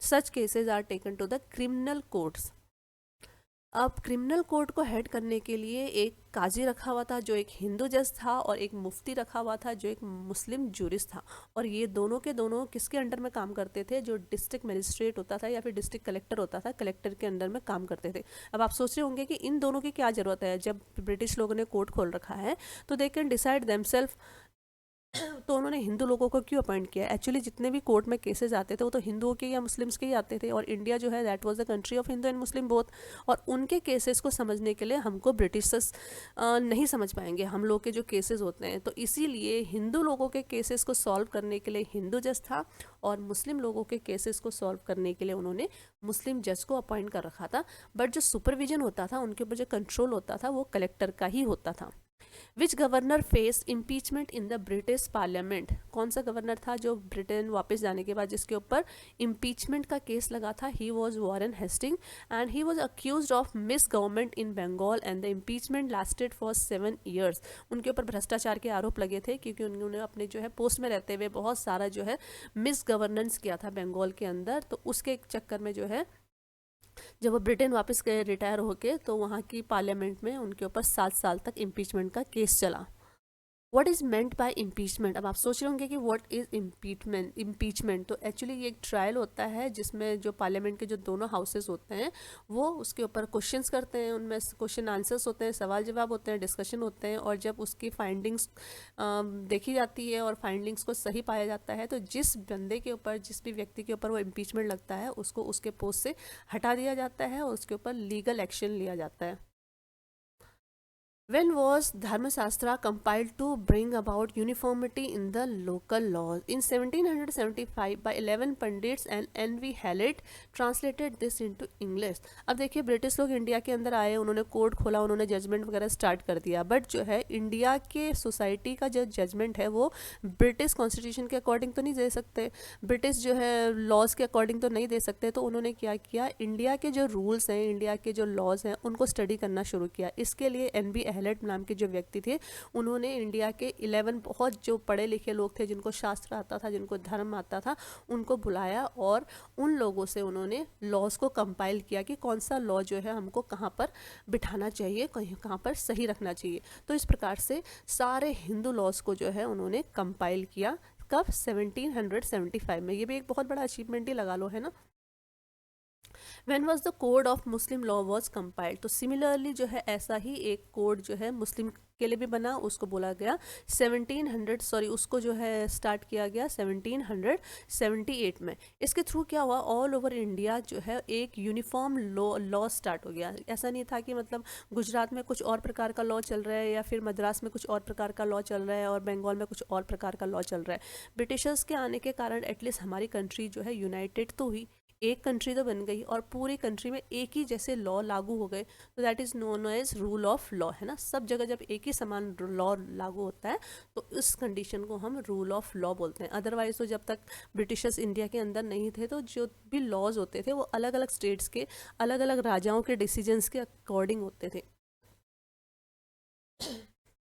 such cases are taken to the criminal courts. अब क्रिमिनल कोर्ट को हेड करने के लिए एक काजी रखा हुआ था जो एक हिंदू जज था, और एक मुफ्ती रखा हुआ था जो एक मुस्लिम जूरिस्ट था। और ये दोनों के दोनों किसके अंडर में काम करते थे? जो डिस्ट्रिक्ट मजिस्ट्रेट होता था या फिर डिस्ट्रिक्ट कलेक्टर होता था, कलेक्टर के अंडर में काम करते थे। अब आप सोच रहे होंगे कि इन दोनों की क्या ज़रूरत है? जब ब्रिटिश लोगों ने कोर्ट खोल रखा है तो दे कैन डिसाइड देमसेल्फ, तो उन्होंने हिंदू लोगों को क्यों अपॉइंट किया? एक्चुअली जितने भी कोर्ट में केसेस आते थे वो तो हिंदुओं के या मुस्लिम्स के ही आते थे, और इंडिया जो है that was the country of Hindu and Muslim both. और उनके केसेस को समझने के लिए हमको ब्रिटिशर्स नहीं समझ पाएंगे हम लोग के जो केसेस होते हैं। तो इसीलिए हिंदू लोगों के केसेस को सॉल्व करने के लिए हिंदू जज था, और मुस्लिम लोगों के केसेस को सॉल्व करने के लिए उन्होंने मुस्लिम जज को अपॉइंट कर रखा था। बट जो सुपरविजन होता था, उनके ऊपर जो कंट्रोल होता था, वो कलेक्टर का ही होता था। Which governor face impeachment in the British parliament, कौन सा गवर्नर था जो ब्रिटेन वापस जाने के बाद जिसके ऊपर इम्पीचमेंट का केस लगा था? He was Warren Hasting and he was accuse of misgovernment in Bengal and the impeachment lasted for 7 years। उनके ऊपर भ्रष्टाचार के आरोप लगे थे क्योंकि उन्होंने अपने जो है पोस्ट में रहते हुए बहुत सारा जो है मिस गवर्नेंस किया था बंगाल के अंदर। तो उसके चक्कर में जो है जब वो ब्रिटेन वापस गए रिटायर होके, तो वहाँ की पार्लियामेंट में उनके ऊपर 7 साल तक इम्पीचमेंट का केस चला। What is meant by impeachment? अब आप सोच रहे होंगे कि व्हाट इज़ इम्पीचमेंट। तो एक्चुअली ये एक ट्रायल होता है जिसमें जो पार्लियामेंट के जो दोनों हाउसेस होते हैं वो उसके ऊपर क्वेश्चंस करते हैं, उनमें क्वेश्चन आंसर्स होते हैं, सवाल जवाब होते हैं, डिस्कशन होते हैं, और जब उसकी फाइंडिंग्स देखी जाती है और फाइंडिंग्स को सही पाया जाता है तो जिस बंदे के ऊपर, जिस भी व्यक्ति के ऊपर वो इम्पीचमेंट लगता है उसको उसके पोस्ट से हटा दिया जाता है और उसके ऊपर लीगल एक्शन लिया जाता है। When was Dharmasastra compiled to bring about uniformity in the local laws? In 1775 by 11 Pandits and N.V. Hallett translated this into English। अब देखिए ब्रिटिश लोग इंडिया के अंदर आए, उन्होंने कोर्ट खोला, उन्होंने जजमेंट वगैरह स्टार्ट कर दिया, बट जो है इंडिया के सोसाइटी का जो जजमेंट है वो ब्रिटिश कॉन्स्टिट्यूशन के अकॉर्डिंग तो नहीं दे सकते, ब्रिटिश जो है लॉज के अकॉर्डिंग तो नहीं दे सकते। तो उन्होंने क्या किया, इंडिया के जो रूल्स हैं, इंडिया के जो लॉज हैं उनको स्टडी करना शुरू किया। इसके लिए N.V. हैलेट नाम के जो व्यक्ति थे उन्होंने इंडिया के 11 बहुत जो पढ़े लिखे लोग थे, जिनको शास्त्र आता था, जिनको धर्म आता था, उनको बुलाया और उन लोगों से उन्होंने लॉज को कंपाइल किया कि कौन सा लॉ जो है हमको कहाँ पर बिठाना चाहिए, कहाँ पर सही रखना चाहिए। तो इस प्रकार से सारे हिंदू लॉज को जो है उन्होंने कंपाइल किया। कब? 1775 में। ये भी एक बहुत बड़ा अचीवमेंट ही लगा लो, है ना। When was the code of Muslim law was compiled? तो सिमिलरली जो है ऐसा ही एक कोड जो है मुस्लिम के लिए भी बना, उसको बोला गया 1700 उसको जो है स्टार्ट किया गया 1778 में। इसके थ्रू क्या हुआ, ऑल ओवर इंडिया जो है एक यूनिफॉर्म लॉ स्टार्ट हो गया। ऐसा नहीं था कि मतलब गुजरात में कुछ और प्रकार का लॉ चल रहा है या फिर मद्रास में कुछ और प्रकार का लॉ चल रहा है और बंगाल में कुछ और प्रकार का लॉ चल रहा है। ब्रिटिशर्स के आने के कारण एटलीस्ट हमारी कंट्री जो है यूनाइटेड तो हुई, एक कंट्री तो बन गई और पूरी कंट्री में एक ही जैसे लॉ लागू हो गए। तो that is known as rule of law, है ना। सब जगह जब एक ही समान लॉ लागू होता है तो इस कंडीशन को हम रूल ऑफ लॉ बोलते हैं। अदरवाइज तो जब तक ब्रिटिशर्स इंडिया के अंदर नहीं थे तो जो भी लॉज होते थे वो अलग अलग स्टेट्स के अलग अलग राजाओं के डिसीजंस के अकॉर्डिंग होते थे।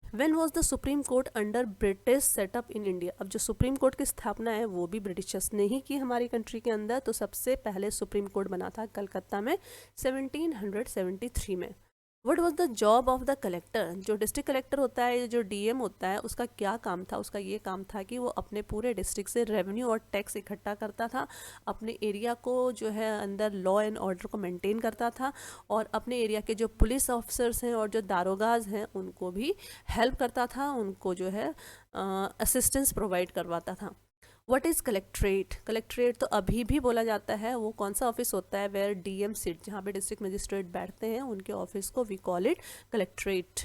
When was the Supreme Court under British setup in India? अब जो सुप्रीम कोर्ट की स्थापना है वो भी ब्रिटिशर्स ने ही की हमारी कंट्री के अंदर। तो सबसे पहले सुप्रीम कोर्ट बना था कलकत्ता में 1773 में। What was the job of the collector? जो डिस्ट्रिक्ट कलेक्टर होता है, जो डीएम होता है, उसका क्या काम था? उसका ये काम था कि वो अपने पूरे डिस्ट्रिक्ट से रेवेन्यू और टैक्स इकट्ठा करता था, अपने एरिया को जो है अंदर लॉ एंड ऑर्डर को मेंटेन करता था और अपने एरिया के जो पुलिस ऑफिसर्स हैं और जो दारोगाज हैं उनको भी हेल्प करता था, उनको जो है असिस्टेंस प्रोवाइड करवाता था। What is collectorate? कलेक्ट्रेट तो अभी भी बोला जाता है, वो कौन सा ऑफिस होता है वेयर डीएम सिट, जहाँ पे डिस्ट्रिक्ट मजिस्ट्रेट बैठते हैं, उनके ऑफिस को we call it collectorate.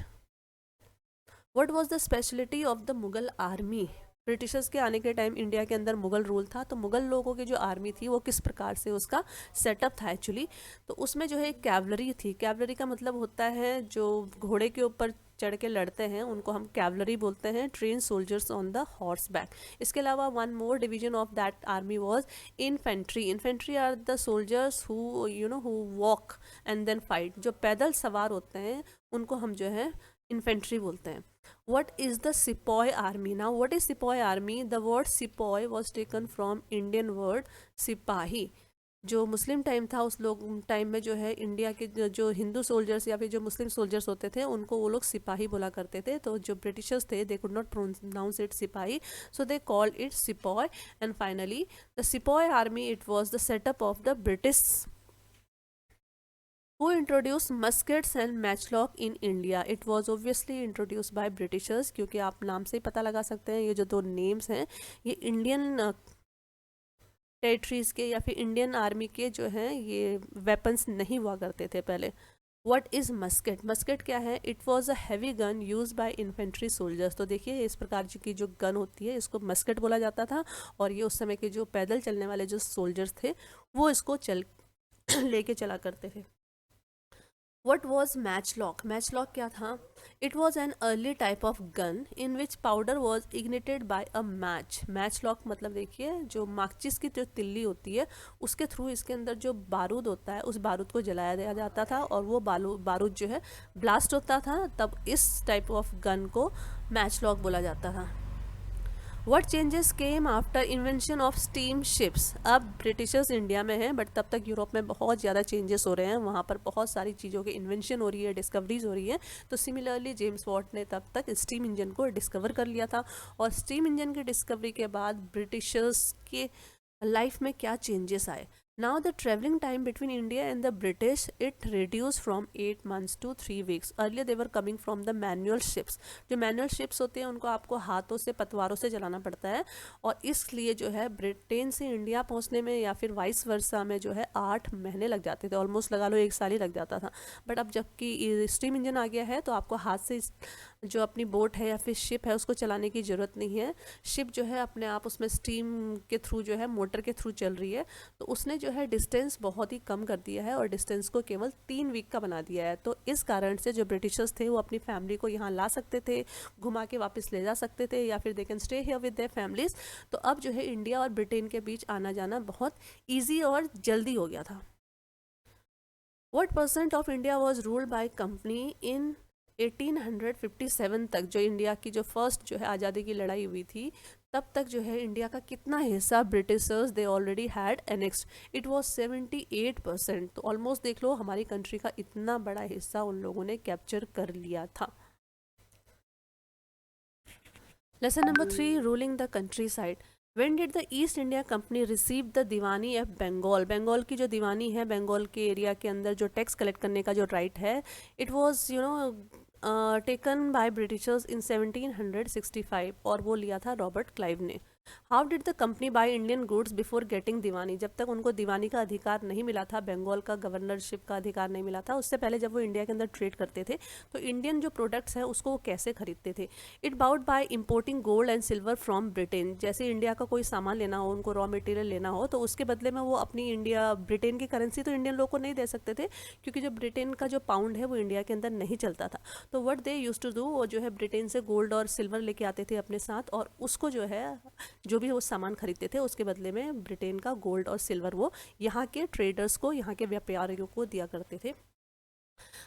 What was the speciality of the Mughal army? Britishers के आने के टाइम इंडिया के अंदर मुगल रूल था, तो मुगल लोगों की जो आर्मी थी वो किस प्रकार से उसका सेटअप था एक्चुअली। तो उसमें जो है कैवलरी थी। कैवलरी का मतलब होता है जो घोड़े के ऊपर चढ़ के लड़ते हैं उनको हम कैवलरी बोलते हैं, train soldiers on the horse back. इसके अलावा one more division of that army was infantry. Infantry are the soldiers who who walk and then fight. जो पैदल सवार होते हैं उनको हम जो है इन्फेंट्री बोलते हैं। What is the Sepoy army? Now what is Sepoy army? The word Sepoy was taken from Indian word सिपाही। जो मुस्लिम टाइम था उस लोग टाइम में जो है इंडिया के जो हिंदू सोल्जर्स या फिर जो मुस्लिम सोल्जर्स होते थे उनको वो लोग सिपाही बोला करते थे। तो जो ब्रिटिशर्स थे they could not pronounce it sipahi, so they called it sepoy. And finally the sepoy army, it was the setup of the British. Who introduced muskets and matchlock in India? It was obviously introduced by Britishers, क्योंकि आप नाम से ही पता लगा सकते हैं ये जो दो नेम्स हैं ये इंडियन टेरिटरीज के या फिर इंडियन आर्मी के जो हैं ये वेपन्स नहीं हुआ करते थे पहले। What is musket? मस्केट क्या है? It was a heavy gun use by infantry soldiers. तो देखिए इस प्रकार की जो गन होती है इसको मस्केट बोला जाता था और ये उस समय के जो पैदल चलने वाले जो सोल्जर्स थे वो इसको लेके चला करते थे। What was matchlock? Matchlock क्या था? It was an early type of gun in which powder was ignited by a match. Matchlock मतलब देखिए, जो माचिस की जो तिल्ली होती है उसके थ्रू इसके अंदर जो बारूद होता है उस बारूद को जलाया दिया जाता था और वो बारूद जो है ब्लास्ट होता था, तब इस टाइप ऑफ गन को मैचलॉक बोला जाता था। What changes came after invention of steam ships? अब ब्रिटिशर्स इंडिया में हैं बट तब तक यूरोप में बहुत ज़्यादा चेंजेस हो रहे हैं, वहाँ पर बहुत सारी चीज़ों की इन्वेंशन हो रही है, डिस्कवरीज हो रही है। तो सिमिलरली जेम्स वॉट ने तब तक स्टीम इंजन को डिस्कवर कर लिया था, और स्टीम इंजन की डिस्कवरी के बाद ब्रिटिशर्स के लाइफ में क्या चेंजेस आए? Now the traveling time between India and the British, it reduced from 8 months to 3 weeks. Earlier they were coming from the manual ships. जो manual ships होते हैं उनको आपको हाथों से पतवारों से चलाना पड़ता है, और इसलिए जो है ब्रिटेन से इंडिया पहुंचने में या फिर वाइस वर्सा में जो है 8 महीने लग जाते थे, ऑलमोस्ट लगा लो 1 साल ही लग जाता था। बट अब जबकि स्टीम इंजन आ गया है तो आपको हाथ से जो अपनी बोट है या फिर शिप है उसको चलाने की ज़रूरत नहीं है। शिप जो है अपने आप उसमें स्टीम के थ्रू जो है मोटर के थ्रू चल रही है, तो उसने जो है डिस्टेंस बहुत ही कम कर दिया है और डिस्टेंस को केवल 3 वीक का बना दिया है। तो इस कारण से जो ब्रिटिशर्स थे वो अपनी फैमिली को यहाँ ला सकते थे, घुमा के वापस ले जा सकते थे, या फिर they can stay here with their families. तो अब जो है इंडिया और ब्रिटेन के बीच आना जाना बहुत ईजी और जल्दी हो गया था। What percent of India was ruled by company इन 1857 तक? जो इंडिया की जो फर्स्ट जो है आज़ादी की लड़ाई हुई थी तब तक जो है इंडिया का कितना हिस्सा Britishers they already had annexed? It was 78%। तो ऑलमोस्ट देख लो हमारी कंट्री का इतना बड़ा हिस्सा उन लोगों ने कैप्चर कर लिया था। Lesson number 3, ruling the country side. When did the East India Company receive the diwani of Bengal? Bengal की जो दीवानी है, बंगाल के एरिया के अंदर जो टैक्स कलेक्ट करने का जो राइट है, it was taken by Britishers in 1765, और वो लिया था रॉबर्ट क्लाइव ने। How did the company buy Indian goods before getting Diwani? जब तक उनको दीवानी का अधिकार नहीं मिला था, बंगाल का गवर्नरशिप का अधिकार नहीं मिला था, उससे पहले जब वो इंडिया के अंदर ट्रेड करते थे तो इंडियन जो प्रोडक्ट्स हैं उसको वो कैसे खरीदते थे? It bought by importing gold and silver from Britain. जैसे इंडिया का कोई सामान लेना हो, उनको रॉ मटेरियल लेना हो, तो उसके बदले में वो अपनी ब्रिटेन की करेंसी तो इंडियन लोग को नहीं दे सकते थे, क्योंकि जो ब्रिटेन का जो पाउंड है वो इंडिया के अंदर नहीं चलता था। तो what they used to do, वो जो है ब्रिटेन से गोल्ड और सिल्वर लेके आते थे अपने साथ, और उसको जो है जो भी वो सामान खरीदते थे उसके बदले में ब्रिटेन का गोल्ड और सिल्वर वो यहाँ के ट्रेडर्स को, यहाँ के व्यापारियों को दिया करते थे।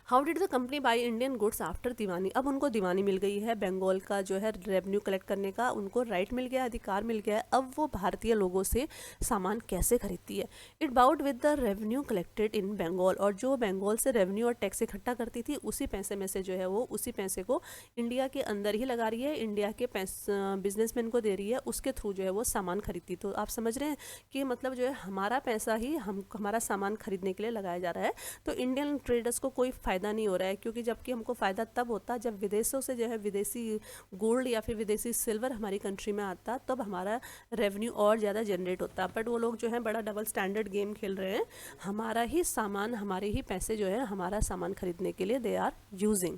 How did the company buy Indian goods after Diwani? अब उनको दीवानी मिल गई है, बंगाल का जो है रेवेन्यू कलेक्ट करने का उनको राइट मिल गया, अधिकार मिल गया है, अब वो भारतीय लोगों से सामान कैसे खरीदती है? It bought with the revenue collected in Bengal, और जो बंगाल से रेवेन्यू और टैक्स इकट्ठा करती थी उसी पैसे में से जो है वो उसी पैसे को इंडिया के अंदर ही लगा रही है, इंडिया के बिजनेसमैन को दे रही है, उसके थ्रू जो है वो सामान खरीदती। तो आप समझ रहे हैं कि मतलब जो है हमारा पैसा ही हमारा सामान खरीदने के लिए लगाया जा रहा है। तो इंडियन ट्रेडर्स को कोई फ़ायदा नहीं हो रहा है, क्योंकि जबकि हमको फ़ायदा तब होता जब विदेशों से जो है विदेशी गोल्ड या फिर विदेशी सिल्वर हमारी कंट्री में आता, तब हमारा रेवेन्यू और ज़्यादा जनरेट होता। बट वो लोग जो है बड़ा डबल स्टैंडर्ड गेम खेल रहे हैं, हमारा ही सामान, हमारे ही पैसे जो है हमारा सामान खरीदने के लिए they are using.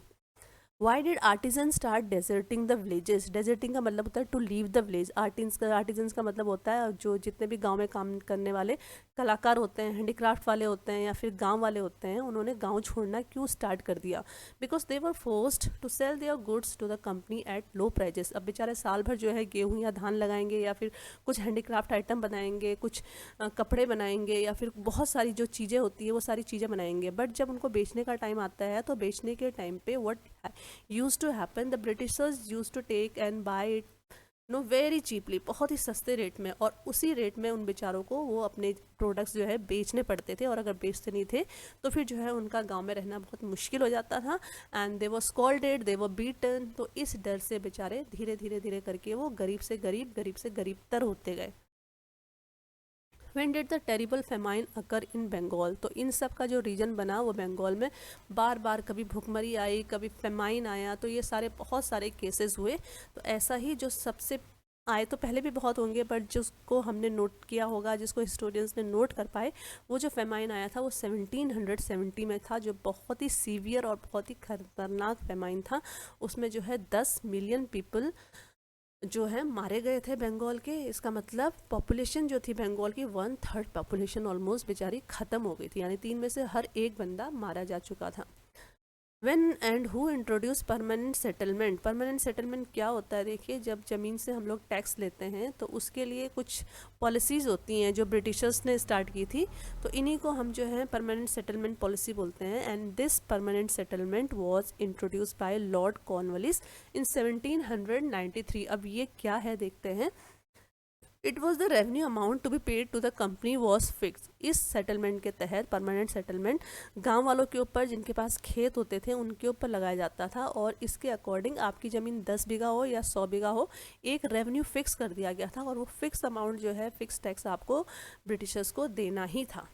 Why did artisan start deserting the villages? Deserting का मतलब होता है to leave the village. Artisans का मतलब होता है जो जितने भी गांव में काम करने वाले कलाकार होते हैं, हैंडीक्राफ्ट वाले होते हैं या फिर गांव वाले होते हैं, उन्होंने गांव छोड़ना क्यों स्टार्ट कर दिया? Because they were forced to sell their goods to the company at low prices. अब बेचारे साल भर जो है गेहूँ या धान लगाएंगे या फिर कुछ हैंडीक्राफ्ट आइटम बनाएंगे, कुछ कपड़े बनाएंगे या फिर बहुत सारी जो चीज़ें होती है वो सारी चीज़ें बनाएंगे, बट जब उनको बेचने का टाइम आता है तो बेचने के टाइम पे what used to happen, the Britishers used to take and buy it very cheaply, बहुत ही सस्ते रेट में, और उसी रेट में उन बेचारों को वो अपने प्रोडक्ट्स जो है बेचने पड़ते थे, और अगर बेचते नहीं थे तो फिर जो है उनका गांव में रहना बहुत मुश्किल हो जाता था। And they were scolded, they were beaten. तो इस डर से बेचारे धीरे धीरे धीरे करके वो गरीब से गरीबतर होते गए। When did the terrible famine occur in Bengal? तो इन सब का जो रीजन बना वो बंगाल में बार बार कभी भुखमरी आई, कभी फेमाइन आया, तो ये सारे बहुत सारे केसेस हुए। तो ऐसा ही जो सबसे आए तो पहले भी बहुत होंगे, बट जिसको हमने नोट किया होगा, जिसको हिस्टोरियंस ने नोट कर पाए, वो जो फेमाइन आया था वो 1770 में था, जो बहुत ही सीवियर और बहुत ही खतरनाक फेमाइन था। उसमें जो है 10 मिलियन पीपल जो है मारे गए थे बंगाल के। इसका मतलब पॉपुलेशन जो थी बंगाल की 1/3 पॉपुलेशन ऑलमोस्ट बेचारी ख़त्म हो गई थी, यानी 3 में से हर एक बंदा मारा जा चुका था। When and who introduce permanent settlement? Permanent settlement क्या होता है? देखिए, जब ज़मीन से हम लोग टैक्स लेते हैं तो उसके लिए कुछ पॉलिसीज़ होती हैं जो ब्रिटिशर्स ने स्टार्ट की थी, तो इन्हीं को हम जो है परमानेंट सेटलमेंट पॉलिसी बोलते हैं। And this permanent settlement was introduce by Lord Cornwallis in 1793। अब ये क्या है देखते हैं। It was the revenue amount to be paid to the company was fix. इस सेटलमेंट के तहत, परमानेंट सेटलमेंट, गांव वालों के ऊपर जिनके पास खेत होते थे उनके ऊपर लगाया जाता था, और इसके अकॉर्डिंग आपकी ज़मीन 10 बीघा हो या 100 बीघा हो, एक रेवेन्यू फिक्स कर दिया गया था, और वो फिक्स अमाउंट जो है, फिक्स टैक्स आपको ब्रिटिशर्स को देना ही था।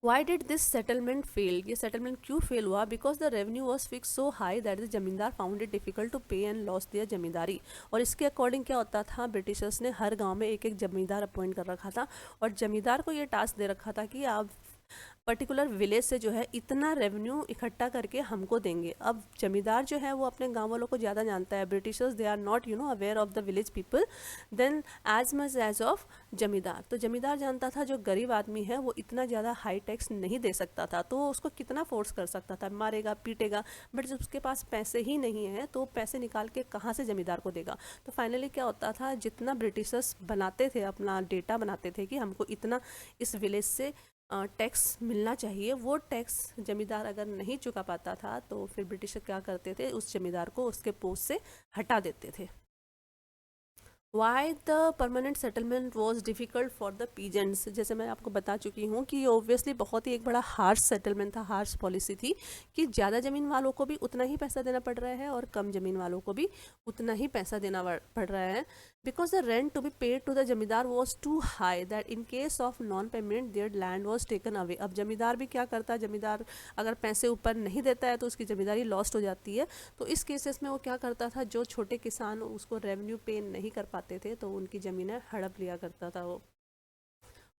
Why did this settlement fail? ये सेटलमेंट क्यों फेल हुआ? Because the revenue was fix so high that the जमींदार फाउंड इट डिफिकल्ट टू पे एंड लॉस दियर जमींदारी। और इसके अकॉर्डिंग क्या होता था, ब्रिटिशर्स ने हर गांव में एक एक जमींदार अपॉइंट कर रखा था, और जमींदार को ये टास्क दे रखा था कि आप पर्टिकुलर विलेज से जो है इतना रेवेन्यू इकट्ठा करके हमको देंगे। अब जमींदार जो है वो अपने गांव वालों को ज़्यादा जानता है, Britishers they are not aware of the village people than as much as of zamindar. तो जमींदार जानता था जो गरीब आदमी है वो इतना ज़्यादा हाई टैक्स नहीं दे सकता था, तो उसको कितना फोर्स कर सकता था, मारेगा पीटेगा, बट जब उसके पास पैसे ही नहीं है तो पैसे निकाल के कहाँ से जमींदार को देगा। तो फाइनली क्या होता था, जितना ब्रिटिशर्स बनाते थे, अपना डेटा बनाते थे कि हमको इतना इस विलेज से टैक्स मिलना चाहिए, वो टैक्स जमींदार अगर नहीं चुका पाता था तो फिर ब्रिटिश क्या करते थे, उस जमींदार को उसके पोस्ट से हटा देते थे। Why the permanent settlement was difficult for the peasants? जैसे मैं आपको बता चुकी हूँ कि ऑब्वियसली बहुत ही एक बड़ा हार्श सेटलमेंट था, हार्श पॉलिसी थी कि ज़्यादा ज़मीन वालों को भी उतना ही पैसा देना पड़ रहा है और कम ज़मीन वालों को भी उतना ही पैसा देना पड़ रहा है। Because the rent to be paid to the zamindar was too high that in case of non payment their land was taken away. अब जमींदार भी क्या करता है, जमींदार अगर पैसे ऊपर नहीं देता है तो उसकी जमींदारी लॉस्ट हो जाती है। तो इस केसेस में वो क्या करता था, जो छोटे किसान उसको रेवेन्यू पे नहीं कर पाते थे तो उनकी ज़मीनें हड़प लिया करता था वो।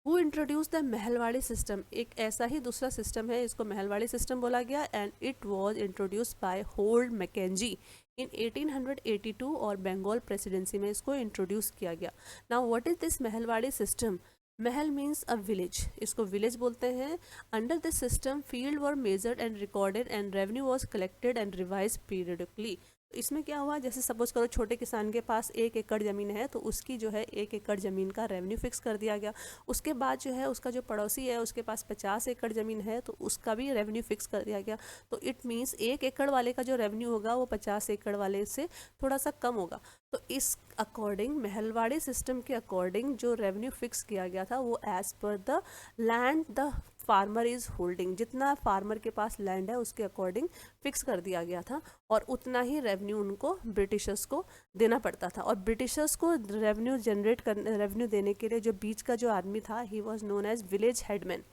Who introduce the Mahalwari system? एक ऐसा ही दूसरा सिस्टम है, इसको महलवाड़ी सिस्टम बोला गया, and it was introduce by Holt Mackenzie in 1882 और बंगाल प्रेसिडेंसी में इसको इंट्रोड्यूस किया गया। Now what is this Mahalwari system? Mahal means a village, इसको विलेज बोलते हैं। Under this system field were measured and recorded and revenue was collected and revise periodically. इसमें क्या हुआ, जैसे सपोज करो छोटे किसान के पास 1 एकड़ ज़मीन है तो उसकी जो है 1 एकड़ ज़मीन का रेवेन्यू फिक्स कर दिया गया। उसके बाद जो है उसका जो पड़ोसी है उसके पास 50 एकड़ ज़मीन है तो उसका भी रेवेन्यू फिक्स कर दिया गया। तो इट मीन्स 1 एकड़ वाले का जो रेवेन्यू होगा वो 50 एकड़ वाले से थोड़ा सा कम होगा। तो इस अकॉर्डिंग, महलवाड़ी सिस्टम के अकॉर्डिंग जो रेवेन्यू फिक्स किया गया था वो as per the land the farmer is holding, जितना फार्मर के पास लैंड है उसके अकॉर्डिंग फिक्स कर दिया गया था, और उतना ही रेवेन्यू उनको ब्रिटिशर्स को देना पड़ता था। और ब्रिटिशर्स को रेवेन्यू जनरेट करने, रेवेन्यू देने के लिए जो बीच का जो आदमी था, he was known as village headman.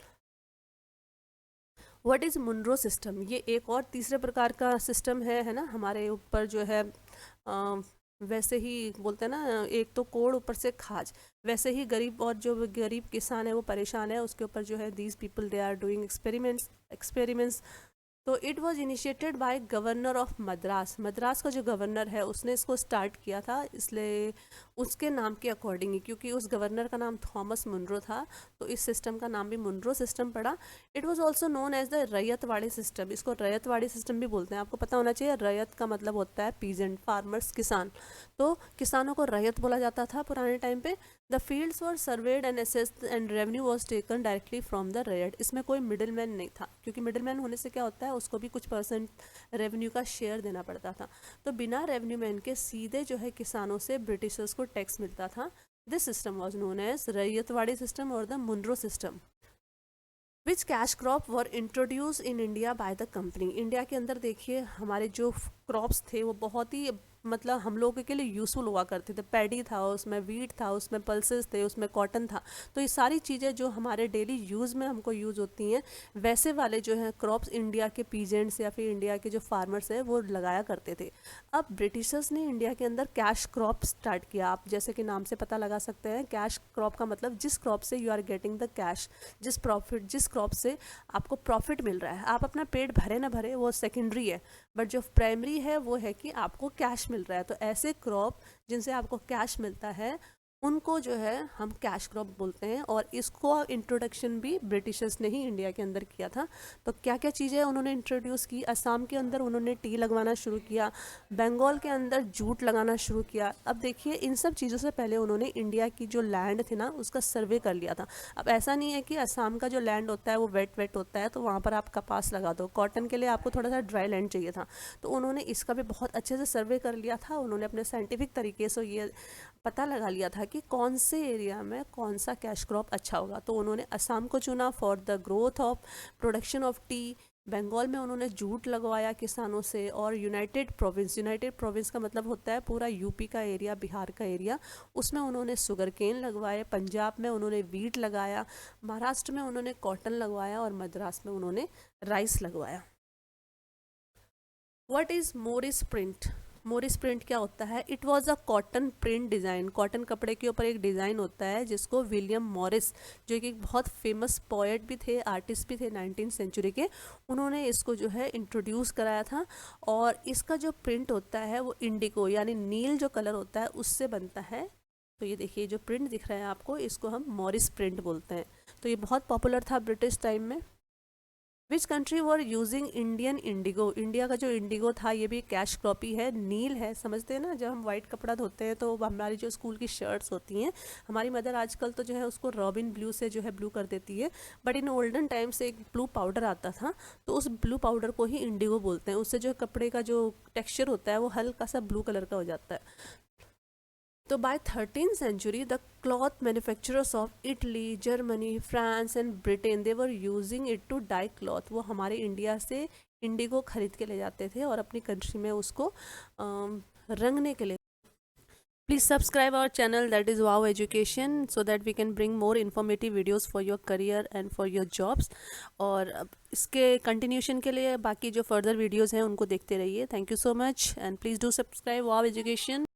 What is Munro system? ये एक और तीसरे प्रकार का सिस्टम है ना, हमारे ऊपर जो है वैसे ही बोलते हैं ना, एक तो कोड़ ऊपर से खाज, वैसे ही गरीब और जो गरीब किसान है वो परेशान है, उसके ऊपर जो है these people they are doing experiments. तो it was initiated by governor of Madras. Madras का जो गवर्नर है उसने इसको स्टार्ट किया था, इसलिए उसके नाम के अकॉर्डिंग ही, क्योंकि उस गवर्नर का नाम थॉमस मुनरो था तो इस सिस्टम का नाम भी मुनरो सिस्टम पड़ा। It was also known as the Ryotwari system, इसको रैयतवाड़ी सिस्टम भी बोलते हैं। आपको पता होना चाहिए, रैयत का मतलब होता है पीजेंट, फार्मर्स, किसान। तो किसानों को रैयत बोला जाता था पुराने टाइम पे। The fields were served and assessed and revenue was taken directly from the रैयत। इसमें कोई मिडिल मैन नहीं था, क्योंकि मिडिल मैन होने से क्या होता है, उसको भी कुछ परसेंट रेवेन्यू का शेयर देना पड़ता था। तो बिना रेवेन्यू मैन के सीधे जो है किसानों से ब्रिटिशर्स को टैक्स मिलता था। This system was known as Ryotwari system और the Munro system. Which cash crop were introduce in India by the company? India के अंदर देखिए हमारे जो क्रॉप्स थे वो बहुत ही मतलब हम लोगों के लिए यूज़फुल हुआ करते थे। पैडी था, उसमें वीट था, उसमें पल्सेस थे, उसमें कॉटन था। तो ये सारी चीज़ें जो हमारे डेली यूज़ में हमको यूज़ होती हैं, वैसे वाले जो हैं क्रॉप्स इंडिया के पीजेंट्स या फिर इंडिया के जो फार्मर्स हैं वो लगाया करते थे। अब ब्रिटिशर्स ने इंडिया के अंदर कैश क्रॉप स्टार्ट किया। आप जैसे कि नाम से पता लगा सकते हैं, कैश क्रॉप का मतलब जिस क्रॉप से you are getting the cash, जिस क्रॉप से आपको प्रॉफिट मिल रहा है। आप अपना पेट भरे ना भरे वो सेकेंडरी है, बट जो प्राइमरी है वो है कि आपको कैश मिल रहा है। तो ऐसे क्रॉप जिनसे आपको कैश मिलता है उनको जो है हम कैश क्रॉप बोलते हैं, और इसको इंट्रोडक्शन भी ब्रिटिशर्स ने ही इंडिया के अंदर किया था। तो क्या क्या चीज़ें उन्होंने इंट्रोड्यूस की, असम के अंदर उन्होंने टी लगवाना शुरू किया, बंगाल के अंदर जूट लगाना शुरू किया। अब देखिए इन सब चीज़ों से पहले उन्होंने इंडिया की जो लैंड थी ना उसका सर्वे कर लिया था। अब ऐसा नहीं है कि असम का जो लैंड होता है वो वेट वेट होता है तो वहाँ पर आप कपास लगा दो, कॉटन के लिए आपको थोड़ा सा ड्राई लैंड चाहिए था। तो उन्होंने इसका भी बहुत अच्छे से सर्वे कर लिया था। उन्होंने अपने साइंटिफिक तरीके से ये पता लगा लिया था कि कौन से एरिया में कौन सा कैश क्रॉप अच्छा होगा। तो उन्होंने असम को चुना for the growth of production of tea. Bengal में उन्होंने जूट लगवाया किसानों से। और यूनाइटेड प्रोविंस का मतलब होता है पूरा यूपी का एरिया, बिहार का एरिया, उसमें उन्होंने शुगर केन लगवाए। पंजाब में उन्होंने वीट लगाया, महाराष्ट्र में उन्होंने कॉटन लगवाया, और मद्रास में उन्होंने राइस लगवाया। What is Morris print? Morris print क्या होता है? It was a cotton print design. Cotton कपड़े के ऊपर एक डिज़ाइन होता है जिसको विलियम मॉरिस, जो कि एक बहुत फेमस पोएट भी थे, आर्टिस्ट भी थे 19th सेंचुरी के, उन्होंने इसको जो है इंट्रोड्यूस कराया था। और इसका जो प्रिंट होता है वो इंडिगो यानी नील जो कलर होता है उससे बनता है। तो ये देखिए जो प्रिंट दिख रहा है आपको, इसको हम मॉरिस प्रिंट बोलते हैं। तो ये बहुत पॉपुलर था ब्रिटिश टाइम में। Which country were using Indian Indigo? India का जो इंडिगो था ये भी कैश क्रॉप ही है, नील है। समझते हैं ना, जब हम वाइट कपड़ा धोते हैं तो हमारी जो स्कूल की शर्ट्स होती हैं, हमारी मदर आजकल तो जो है उसको रॉबिन ब्लू से जो है ब्लू कर देती है, बट इन ओल्डन टाइम से एक ब्लू पाउडर आता था, तो उस ब्लू पाउडर को ही इंडिगो बोलते हैं। उससे जो कपड़े का जो टेक्सचर होता है वो हल्का सा ब्लू कलर का हो जाता है। तो by 13th century the cloth manufacturers of Italy, Germany, France and Britain they were using it to dye cloth. वो हमारे इंडिया से इंडिगो खरीद के ले जाते थे और अपनी कंट्री में उसको रंगने के लिए। Please subscribe our channel, that is Wow Education, so that we can bring more informative videos for your career and for your jobs. और इसके कंटिन्यूशन के लिए बाकी जो फर्दर वीडियोस हैं उनको देखते रहिए। Thank you so much and please do subscribe wow education.